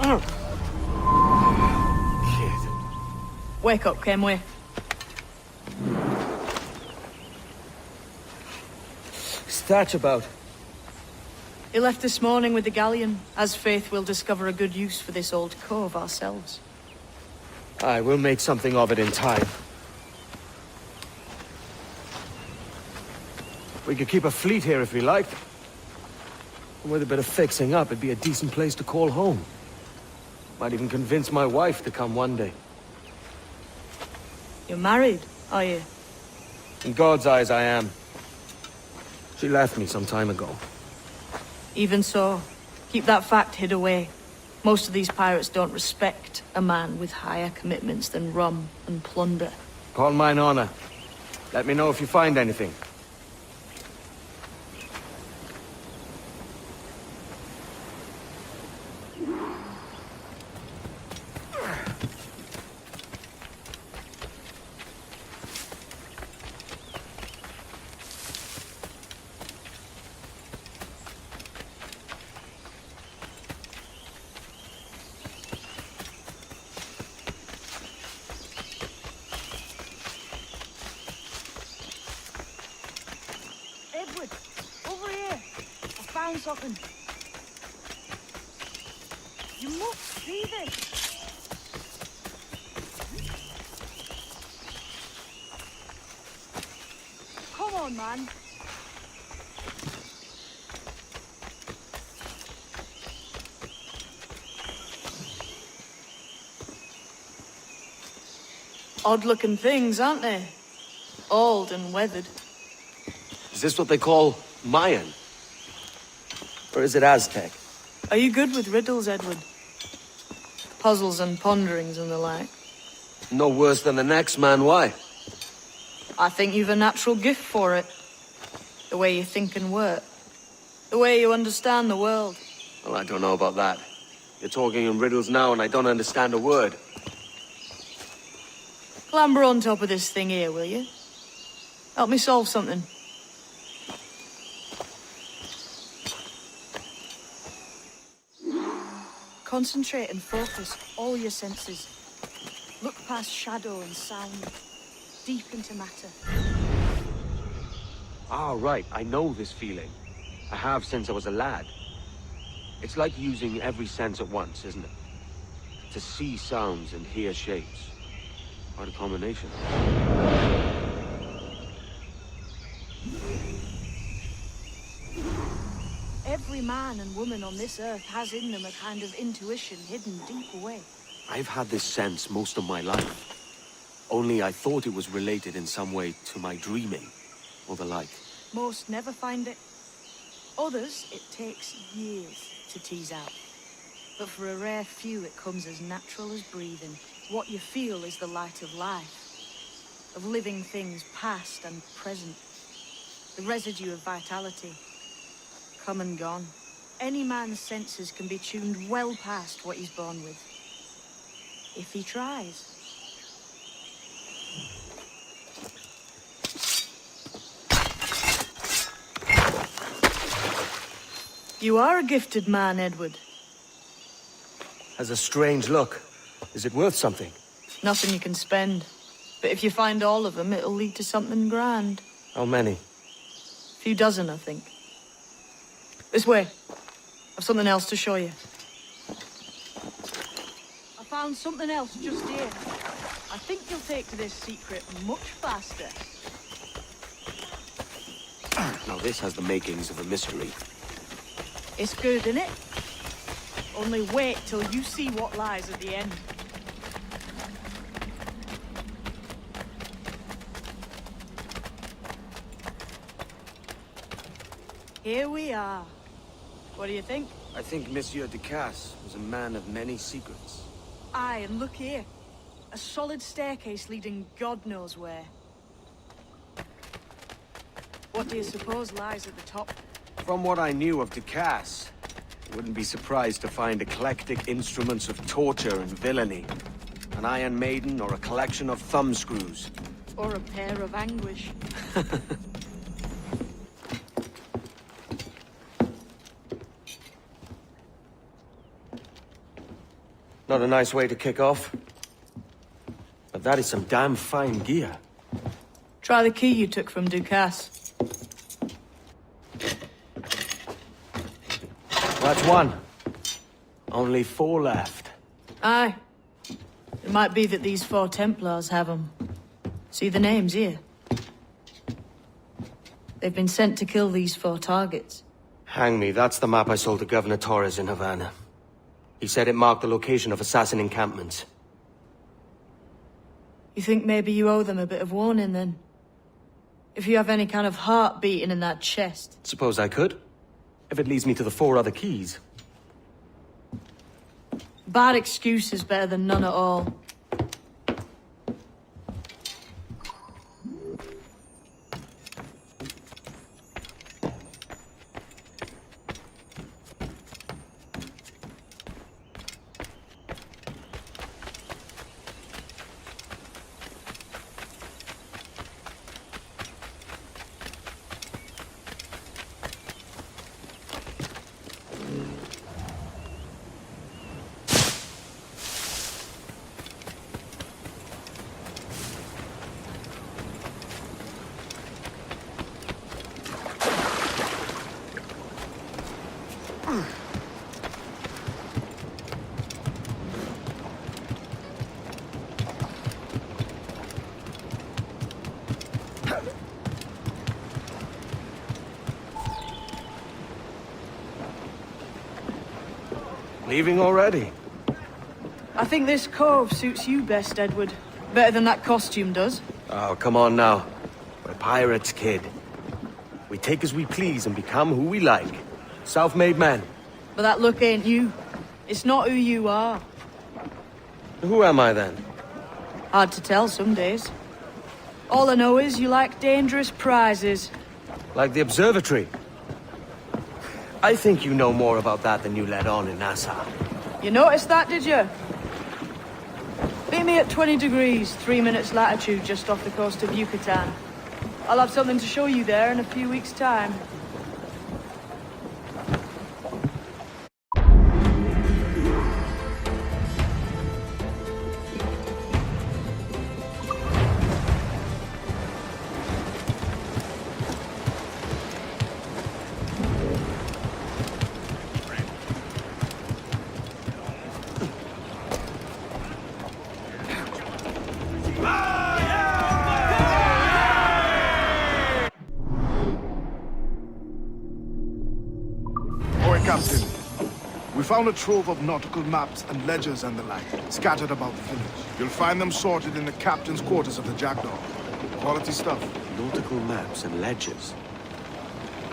Kid. Wake up, Kenway. What's that about? He left this morning with the galleon. As faith, we'll discover a good use for this old cove ourselves. Aye, we'll make something of it in time. We could keep a fleet here if we liked. And with a bit of fixing up, it'd be a decent place to call home. Might even convince my wife to come one day. You're married, are you? In God's eyes, I am. She left me some time ago. Even so, keep that fact hid away. Most of these pirates don't respect a man with higher commitments than rum and plunder. Call mine honor. Let me know if you find anything. Edward, over here. I found something. You must see this. Come on, man. Odd-looking things, aren't they? Old and weathered. Is this what they call Mayan? Or is it Aztec? Are you good with riddles, Edward? Puzzles and ponderings and the like? No worse than the next man, why? I think you've a natural gift for it. The way you think and work. The way you understand the world. Well, I don't know about that. You're talking in riddles now and I don't understand a word. Clamber on top of this thing here, will you? Help me solve something. Concentrate and focus all your senses. Look past shadow and sound, deep into matter. Ah, right. I know this feeling. I have since I was a lad. It's like using every sense at once, isn't it? To see sounds and hear shapes. Quite a combination. Every man and woman on this earth has in them a kind of intuition hidden deep away. I've had this sense most of my life. Only I thought it was related in some way to my dreaming, or the like. Most never find it. Others, it takes years to tease out. But for a rare few, it comes as natural as breathing. What you feel is the light of life, of living things past and present. The residue of vitality, come and gone. Any man's senses can be tuned well past what he's born with, if he tries. You are a gifted man, Edward. Has a strange look. Is it worth something? Nothing you can spend. But if you find all of them, it'll lead to something grand. How many? A few dozen, I think. This way. I've something else to show you. I found something else just here. I think you'll take to this secret much faster. Now this has the makings of a mystery. It's good, innit? Only wait till you see what lies at the end. Here we are. What do you think? I think Monsieur Ducasse was a man of many secrets. Aye, and look here. A solid staircase leading God knows where. What do you suppose lies at the top? From what I knew of Ducasse, I wouldn't be surprised to find eclectic instruments of torture and villainy. An Iron Maiden or a collection of thumbscrews. Or a pair of anguish. Not a nice way to kick off. But that is some damn fine gear. Try the key you took from Ducasse. That's one. Only 4 left. Aye. It might be that these 4 Templars have them. See the names here? They've been sent to kill these 4 targets. Hang me, that's the map I sold to Governor Torres in Havana. He said it marked the location of assassin encampments. You think maybe you owe them a bit of warning, then? If you have any kind of heart beating in that chest. Suppose I could? If it leads me to the 4 other keys. Bad excuse is better than none at all. Leaving already? I think this cove suits you best, Edward. Better than that costume does. Oh, come on now. We're pirates, kid. We take as we please and become who we like. Self-made men. But that look ain't you. It's not who you are. Who am I then? Hard to tell some days. All I know is you like dangerous prizes. Like the observatory. I think you know more about that than you let on in Nassau. You noticed that, did you? Meet me at 20 degrees, 3 minutes latitude just off the coast of Yucatan. I'll have something to show you there in a few weeks' time. Captain, we found a trove of nautical maps and ledgers and the like, scattered about the village. You'll find them sorted in the captain's quarters of the Jackdaw. Quality stuff. Nautical maps and ledgers.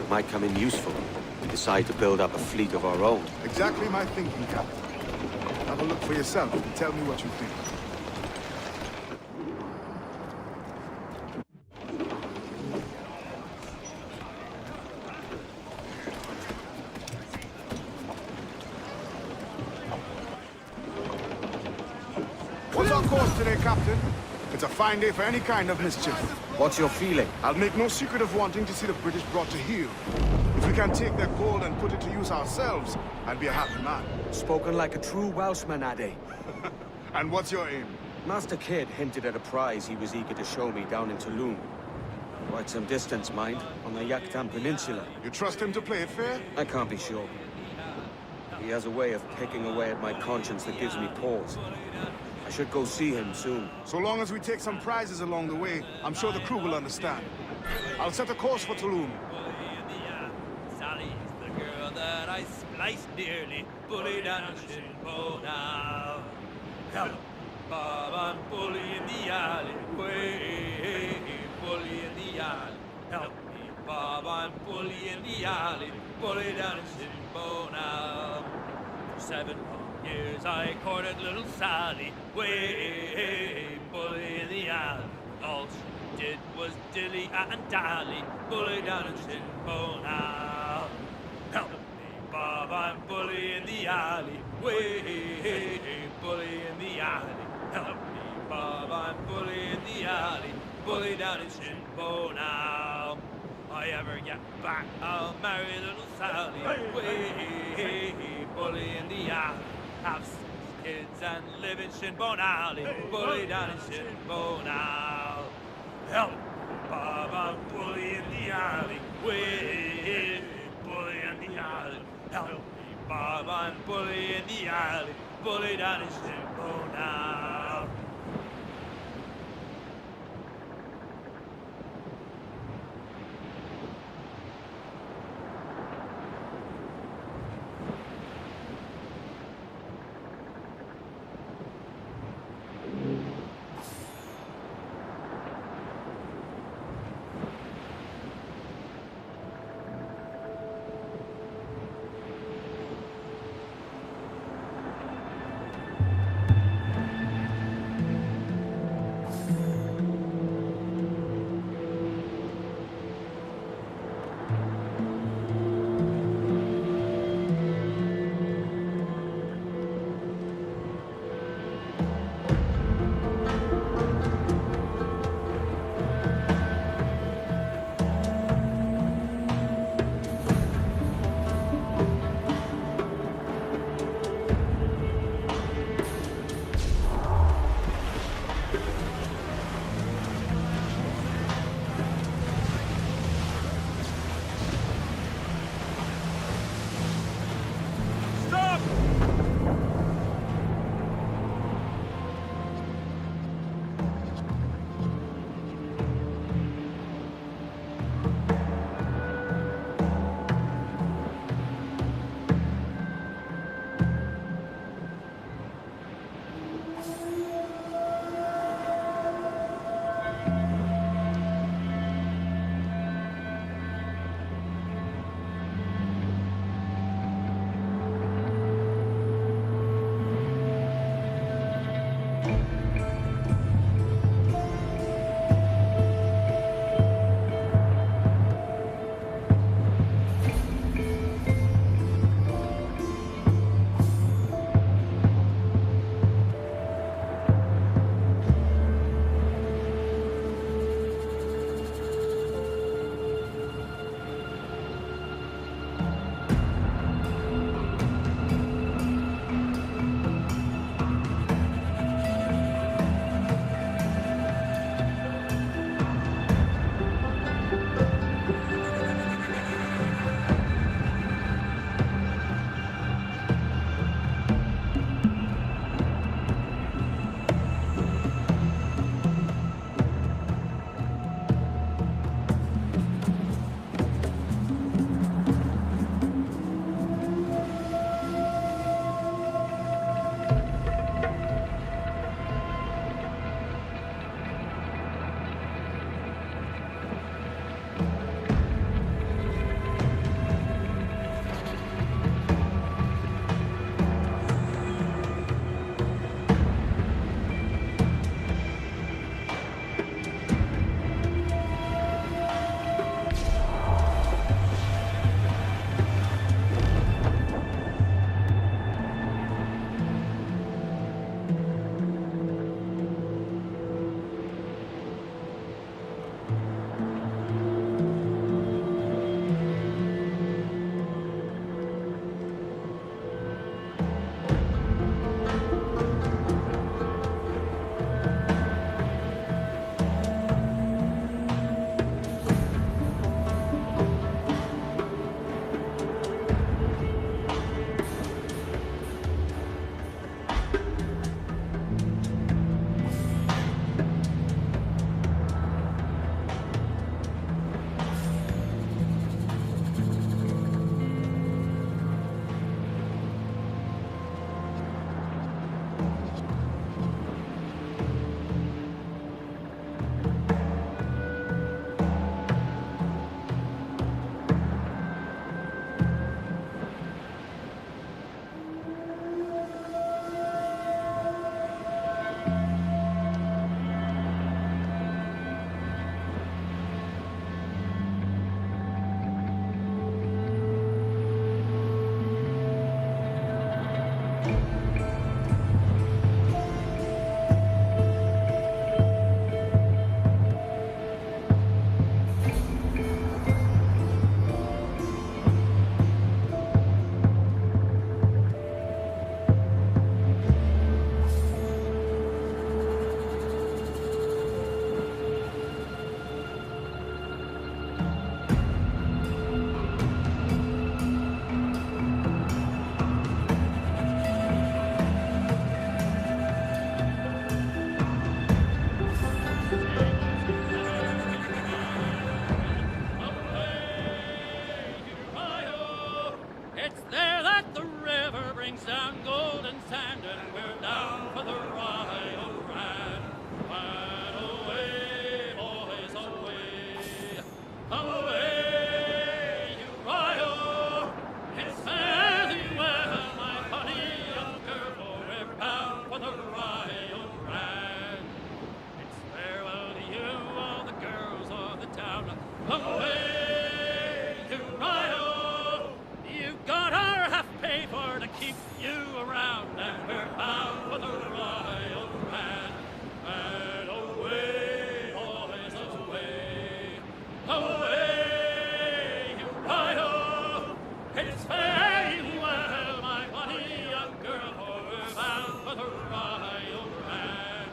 Might come in useful if we decide to build up a fleet of our own. Exactly my thinking, Captain. Have a look for yourself and tell me what you think. What's on course today, Captain? It's a fine day for any kind of mischief. What's your feeling? I'll make no secret of wanting to see the British brought to heel. If we can take their gold and put it to use ourselves, I'll be a happy man. Spoken like a true Welshman, Addy. And what's your aim? Master Kidd hinted at a prize he was eager to show me down in Tulum. Quite some distance, mind, on the Yucatan Peninsula. You trust him to play it fair? I can't be sure. He has a way of picking away at my conscience that gives me pause. I should go see him soon. So long as we take some prizes along the way, I'm sure the crew will understand. I'll set a course for Tulum. Sally's the girl that I spliced dearly, bullied and shitbone now. Help, Bob, I'm bully in the alleyway, bully in the alley. Help me, Bob, I'm bully in the alley, bully down and shitbone now. For 7 long years I courted little Sally, way, bully in the alley. All she did was dilly and dally, bully down and shitbone now. Help me, Bob, I'm bully in the alley, way, bully in the alley. Help me, Bob, I'm bully in the alley, bully down in Shinpo now. I ever get back, I'll marry little Sally, way, bully in the alley. Have 6 kids and live in Shinbone Alley, bully down in Shinbone Alley. Help, Bob, bully in the alley, way, bully in the alley. Help me, Bob, bully in the alley, bully down in Shinbone Alley. sand and we're down for the Rio Grande. And away, boys, away, away, you Rio. It's fairly well, my honey young girl, for we're bound for the Rio Grande. It's farewell to you, all the girls of the town. Away, you Rio. You got our half pay for to keep you around, and we're bound for the Rio Grande. And away, boys, away, away, you Rio. It's farewell, my bonny young girl, for we're bound for the Rio Grande.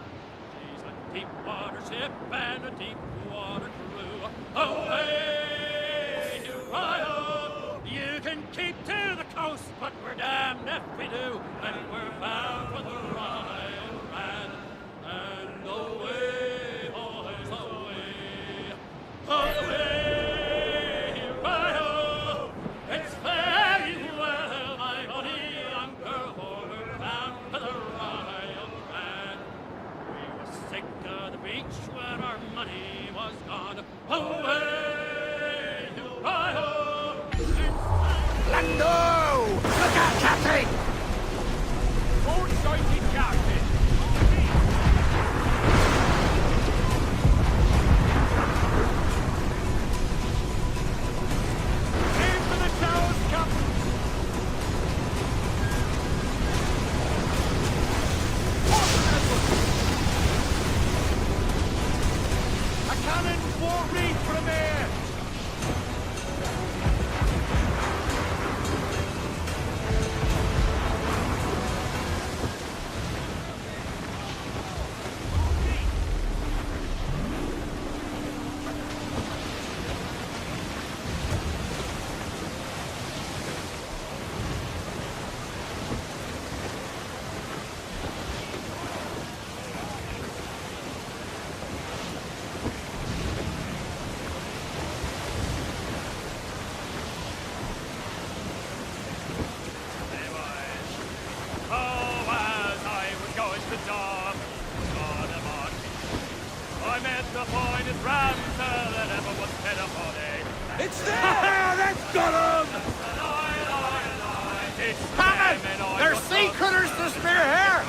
She's a deep water ship and a deep water crew. Away, you Rio. You can keep to the coast, but we're damned if we do, and we're bound for the Rio Grande. And away, boys, away, away, you Rio. It's very well, my bonny young girl, for we're bound for the Rio Grande. We were sick of the beach when our money was gone. Away, you Rio. Let go! Look out, Captain! Port sighted, Captain. Aim for the towers, Captain. A cannon won't read from there. I met the finest ranter that ever was fed upon a. It's there! That's got him! Coming! There's sea critters to spare here!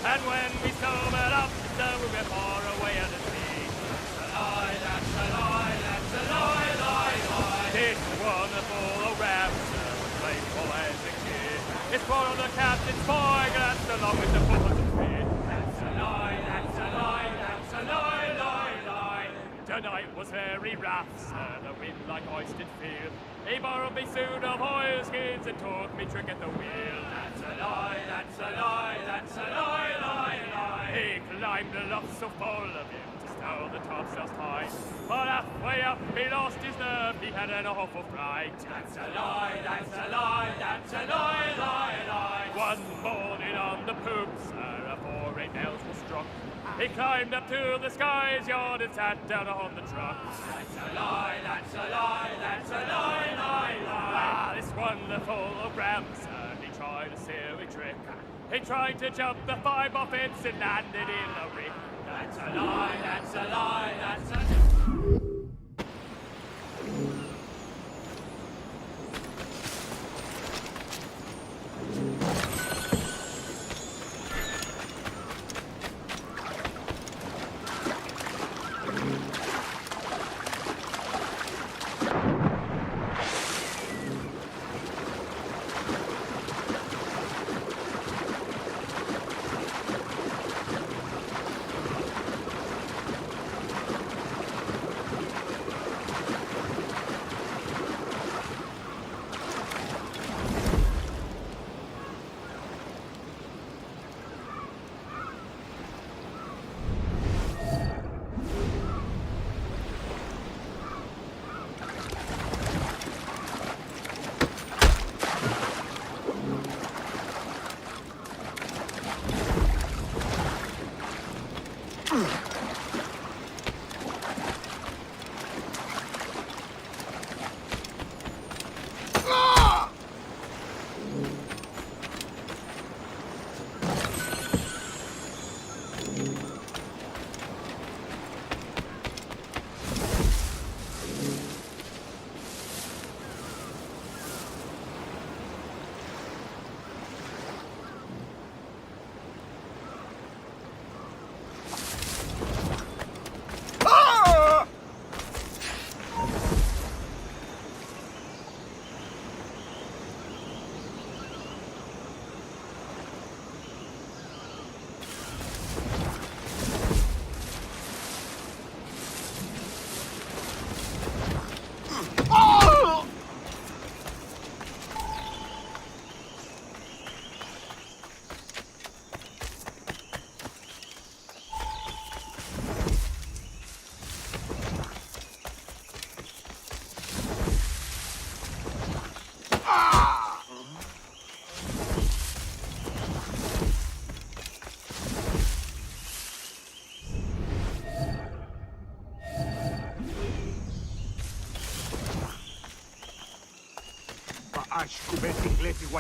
And when we sobered up, we were far away at the sea. That's a lie, that's a lie, lie, lie. It's wonderful, ransom, playful as a kid. It's one of the captain's boy, that's the longest the foot of the feet. That's a lie, that's a lie, that's a lie, lie, lie. Tonight was very rough, sir, the wind like ice did feel. He borrowed me suit of oilskins and taught me trick at the wheel. That's a lie, that's a lie, that's a lie, lie, lie. He climbed aloft so full of him to stow the topsails high. But halfway up he lost his nerve, he had an awful fright. That's a lie, that's a lie, that's a lie, lie, lie. One morning on the poop, sir, a fore nails were struck. He climbed up to the sky's yard and sat down on the truck. That's a lie, that's a lie, that's a lie, lie, lie. Ah, this wonderful ram, sir, he tried a silly trick. He tried to jump the 5-bar fence and landed in a rig. That's a lie, that's a lie, that's a...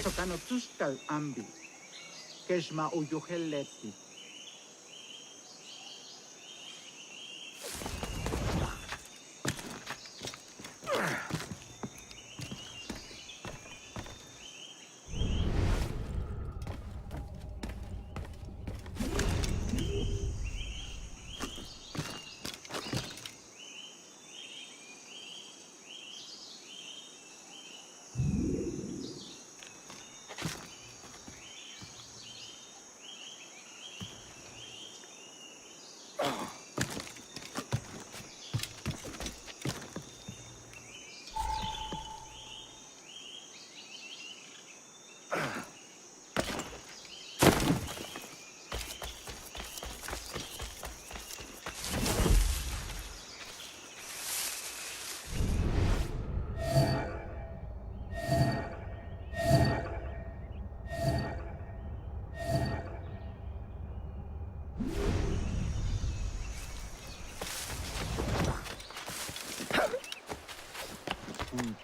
Sokano tuskal ambi. Keshma uyoheleti.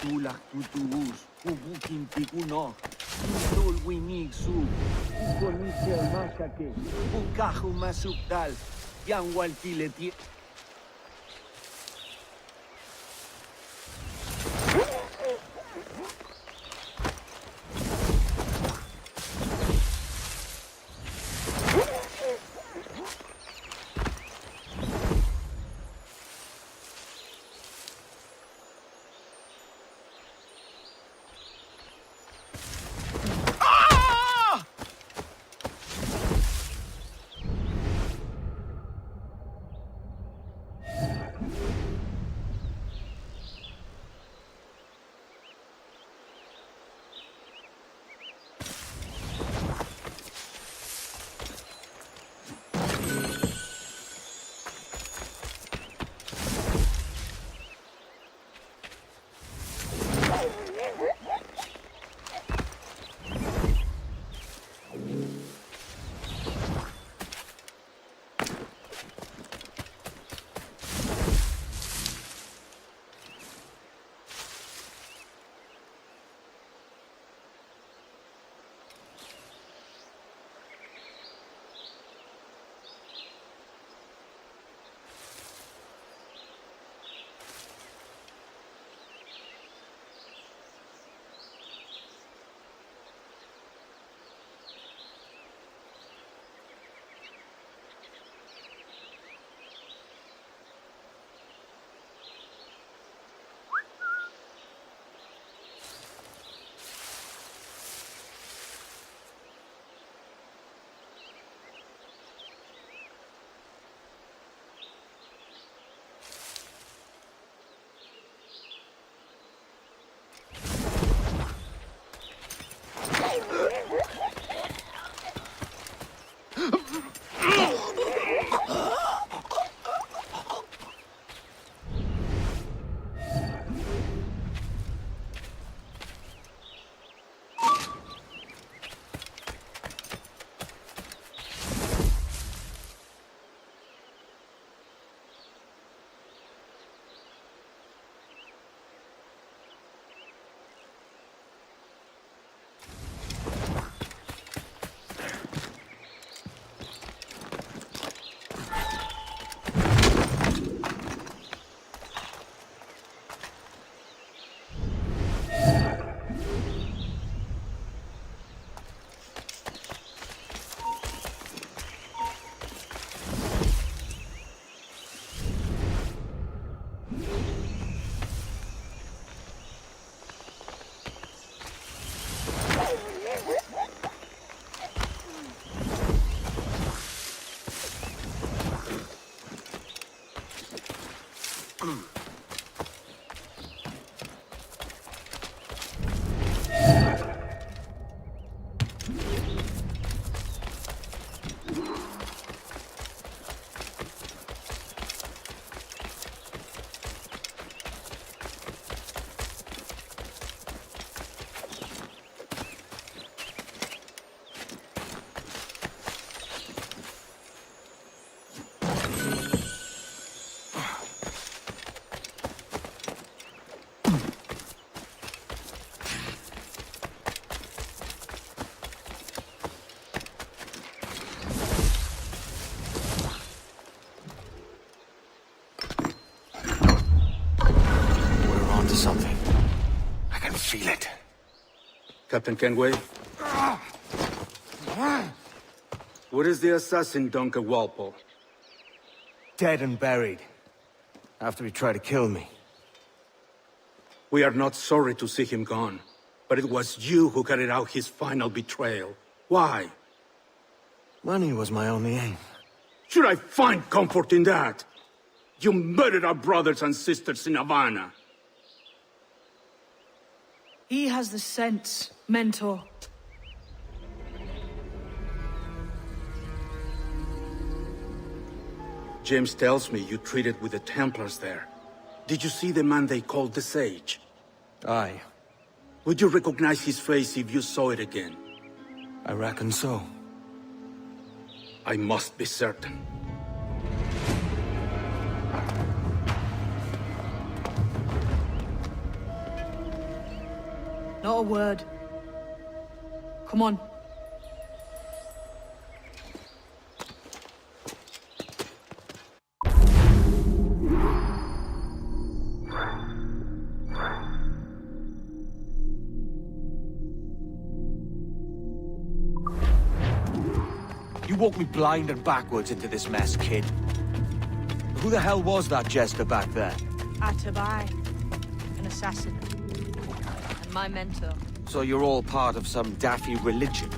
Tulak tutuus, kubukin pikuno, utol winigsu, ukonite mashake, ukahu masukdal, yang walkileti. Captain Kenway? Where is the assassin, Duncan Walpole? Dead and buried. After he tried to kill me. We are not sorry to see him gone, but it was you who carried out his final betrayal. Why? Money was my only aim. Should I find comfort in that? You murdered our brothers and sisters in Havana. He has the sense, Mentor. James tells me you treated with the Templars there. Did you see the man they called the Sage? Aye. Would you recognize his face if you saw it again? I reckon so. I must be certain. Not a word. Come on. You walked me blind and backwards into this mess, kid. Who the hell was that jester back there? Atabai, an assassin. And my mentor. So you're all part of some daffy religion?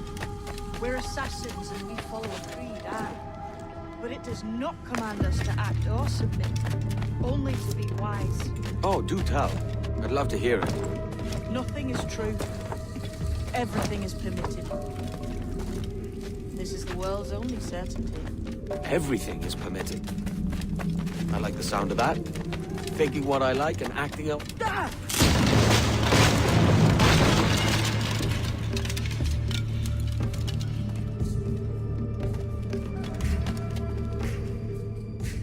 We're assassins and we follow a creed, aye. But it does not command us to act or submit. Only to be wise. Oh, do tell. I'd love to hear it. Nothing is true. Everything is permitted. This is the world's only certainty. Everything is permitted. I like the sound of that. Thinking what I like and acting out. Ah!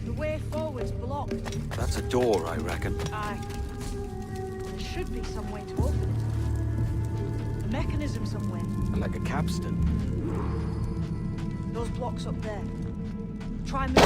The way forward's blocked. That's a door, I reckon. Aye. There should be some way to open it. A mechanism somewhere. Like a capstan. Those blocks up there. Try moving.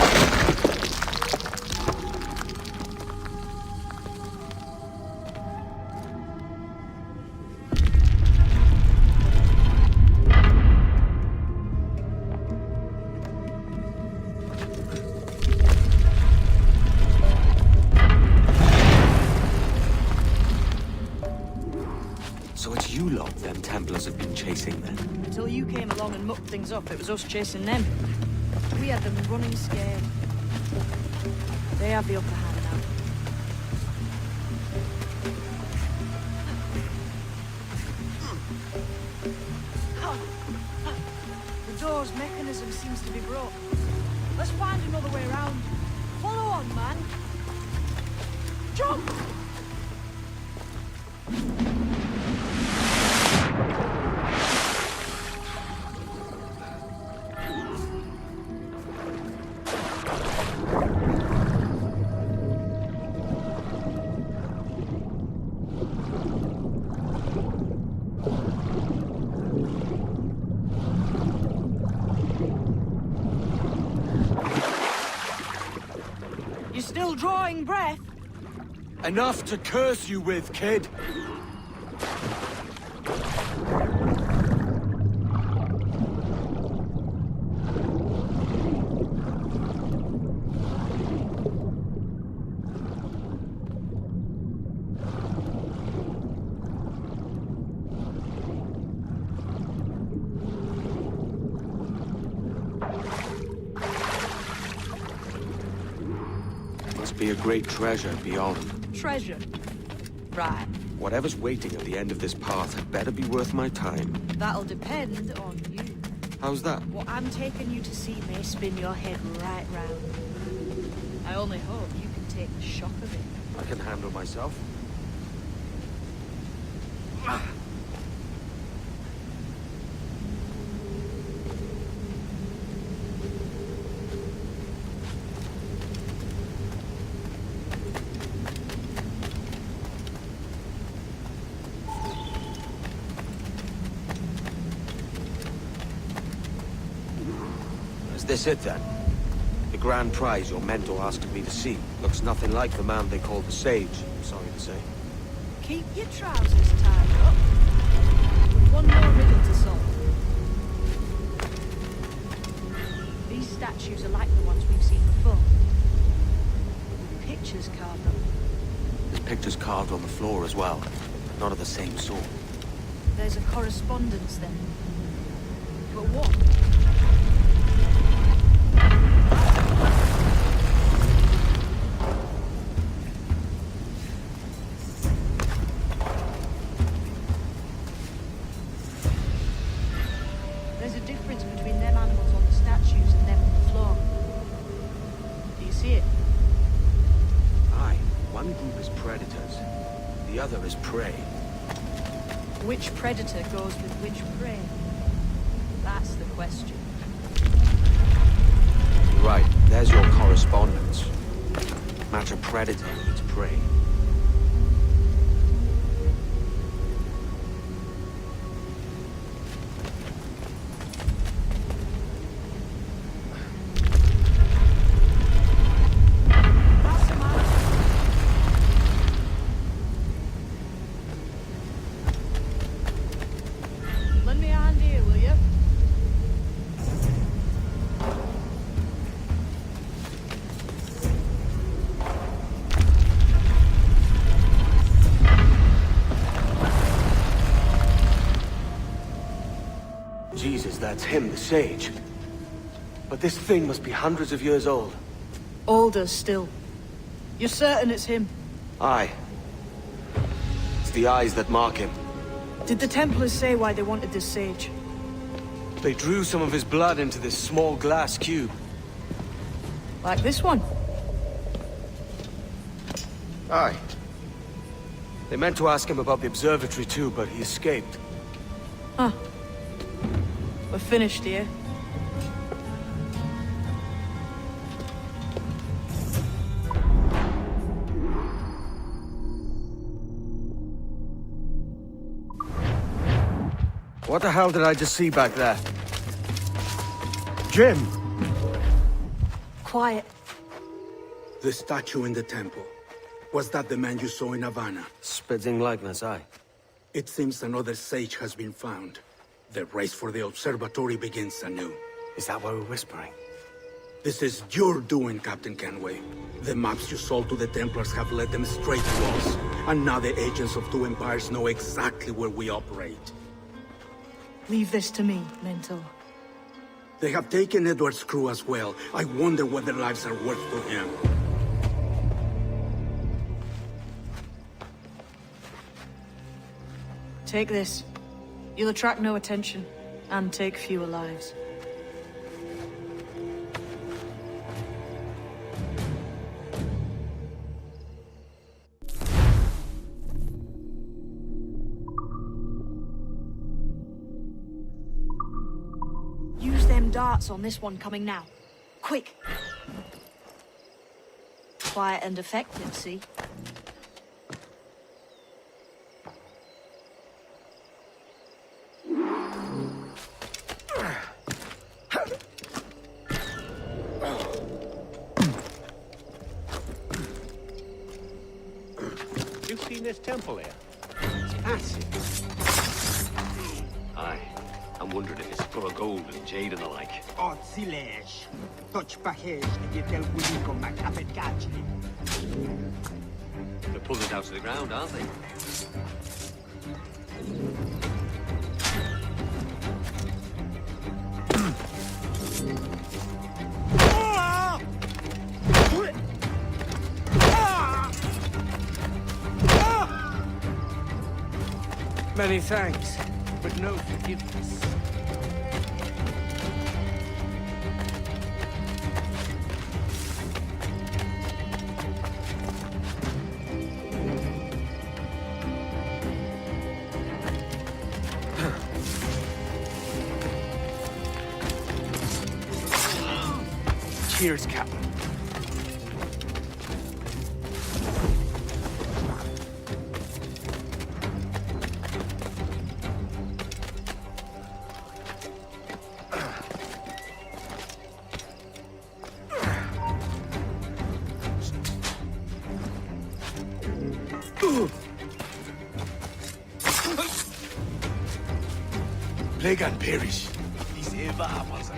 So it's you lot them Templars have been chasing then? Until you came along and mucked things up, it was us chasing them. We had them running scared. They have the upper hand now. The door's mechanism seems to be broke. Let's find another way around. Follow on, man. Jump! You still drawing breath? Enough to curse you with, kid! Must be a great treasure beyond. Treasure. Right. Whatever's waiting at the end of this path had better be worth my time. That'll depend on you. How's that? What I'm taking you to see may spin your head right round. I only hope you can take the shock of it. I can handle myself. Is this it then? The grand prize your mentor asked me to see looks nothing like the man they called the Sage, I'm sorry to say. Keep your trousers tied up. One more riddle to solve. These statues are like the ones we've seen before. Pictures carved on them. There's pictures carved on the floor as well. Not of the same sort. There's a correspondence then. But what? There's a difference between them animals on the statues and them on the floor. Do you see it? Aye, one group is predators. The other is prey. Which predator goes with which prey? That's the question. Right, there's your correspondence. Match a predator with its prey. Lend me a hand here, will you? Jesus, that's him, the sage. But this thing must be hundreds of years old. Older still. You're certain it's him? Aye. It's the eyes that mark him. Did the Templars say why they wanted this sage? They drew some of his blood into this small glass cube. Like this one? Aye. They meant to ask him about the observatory too, but he escaped. Huh. We're finished here. What the hell did I just see back there? Jim! Quiet. The statue in the temple. Was that the man you saw in Havana? Spitting likeness, aye. It seems another sage has been found. The race for the observatory begins anew. Is that why we're whispering? This is your doing, Captain Kenway. The maps you sold to the Templars have led them straight to us. And now the agents of two empires know exactly where we operate. Leave this to me, Mentor. They have taken Edward's crew as well. I wonder what their lives are worth to him. Take this. You'll attract no attention, and take fewer lives. Use them darts on this one coming now. Quick! Quiet and effective, see? You've seen this temple here? It's massive. Aye. I'm wondering if it's full of gold and jade and the like. Oh, silêncio. Touch package and you tell Willico Macapetcatchli. They're pulling it down to the ground, aren't they? Many thanks, but no forgiveness. Cheers, Captain. Pagan perish. Is ever was.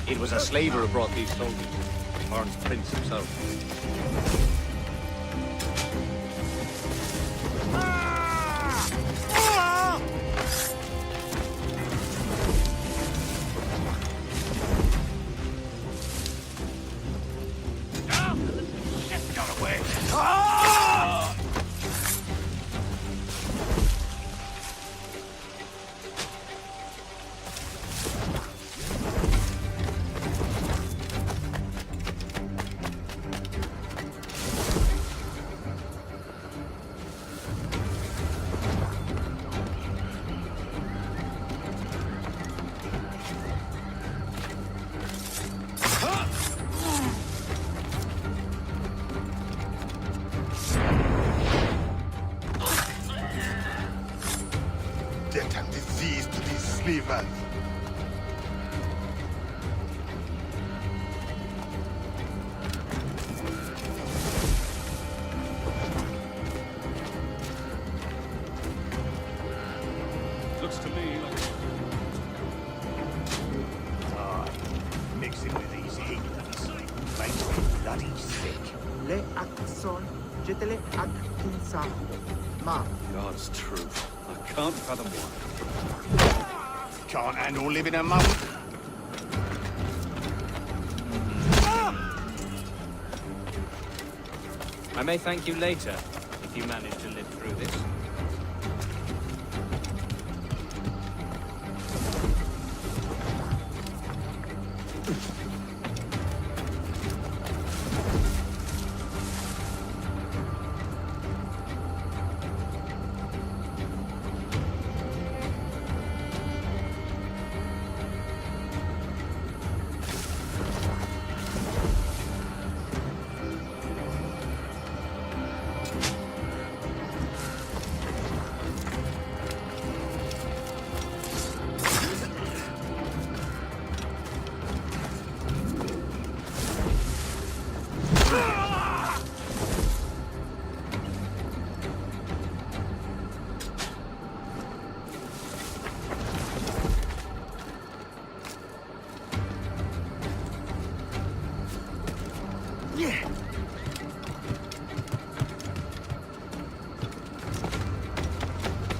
It was a slaver who brought these soldiers. Horn's prince himself. Death and disease to these slavers. Looks to me like... Mixing with these heathens makes me bloody sick. Le Akson, Jetele Akinsa. Ma. God's truth. I can't fathom why. Can't handle living a monk. I may thank you later, if you manage to live through this.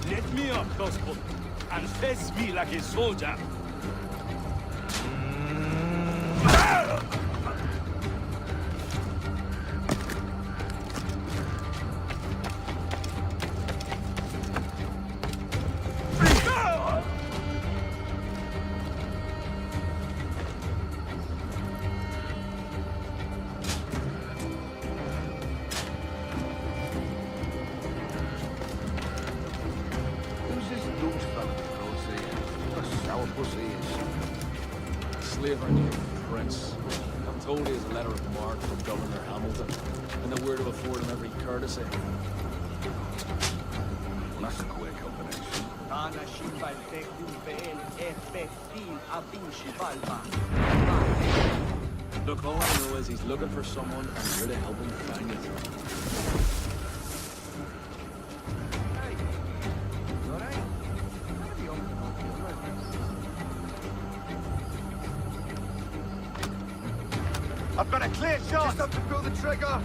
Let me up, Gospel, and face me like a soldier. Slaver named Prince. I'm told he has a letter of marque from Governor Hamilton, and that we're to afford him every courtesy. Well, that's a queer combination. Look, all I know is he's looking for someone, and we're to help him find it. I've got a clear shot! Just have to pull the trigger!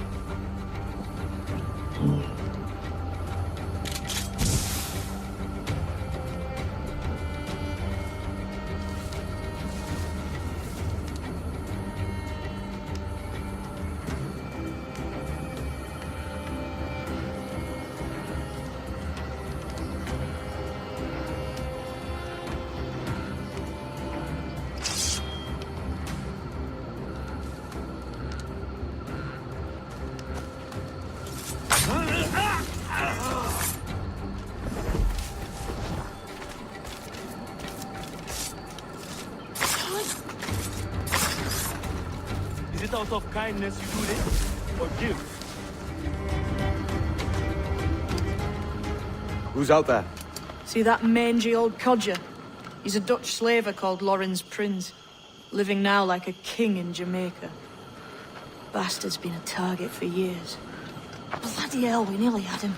Is it out of kindness you do this? Or give? Who's out there? See that mangy old codger? He's a Dutch slaver called Lawrence Prins, living now like a king in Jamaica. Bastard's been a target for years. Bloody hell, we nearly had him.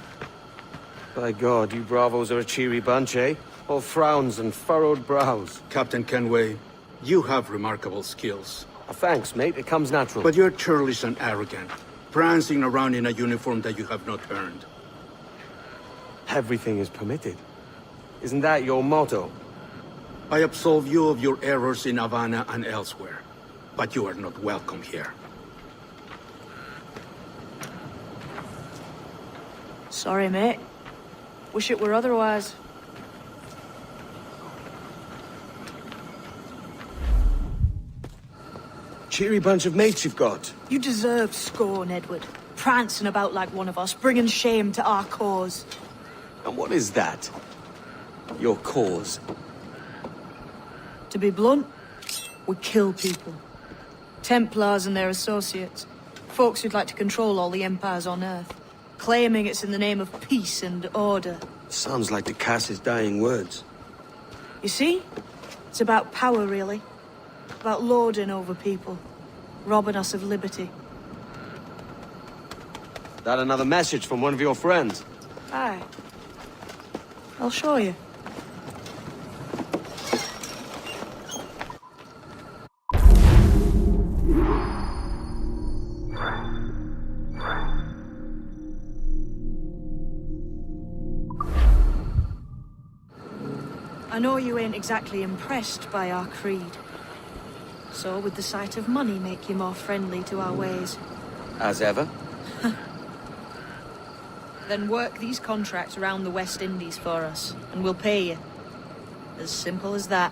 By God, you bravos are a cheery bunch, eh? All frowns and furrowed brows. Captain Kenway, you have remarkable skills. Thanks, mate. It comes natural. But you're churlish and arrogant, prancing around in a uniform that you have not earned. Everything is permitted. Isn't that your motto? I absolve you of your errors in Havana and elsewhere, but you are not welcome here. Sorry, mate. Wish it were otherwise. Cheery bunch of mates you've got. You deserve scorn, Edward. Prancing about like one of us, bringing shame to our cause. And what is that? Your cause? To be blunt, we kill people. Templars and their associates. Folks who'd like to control all the empires on Earth. Claiming it's in the name of peace and order. Sounds like the Cass's dying words. You see? It's about power, really. About lording over people. Robbing us of liberty. That another message from one of your friends? Aye. I'll show you. I know you ain't exactly impressed by our creed. So would the sight of money make you more friendly to our ways? As ever. Then work these contracts around the West Indies for us, and we'll pay you. As simple as that.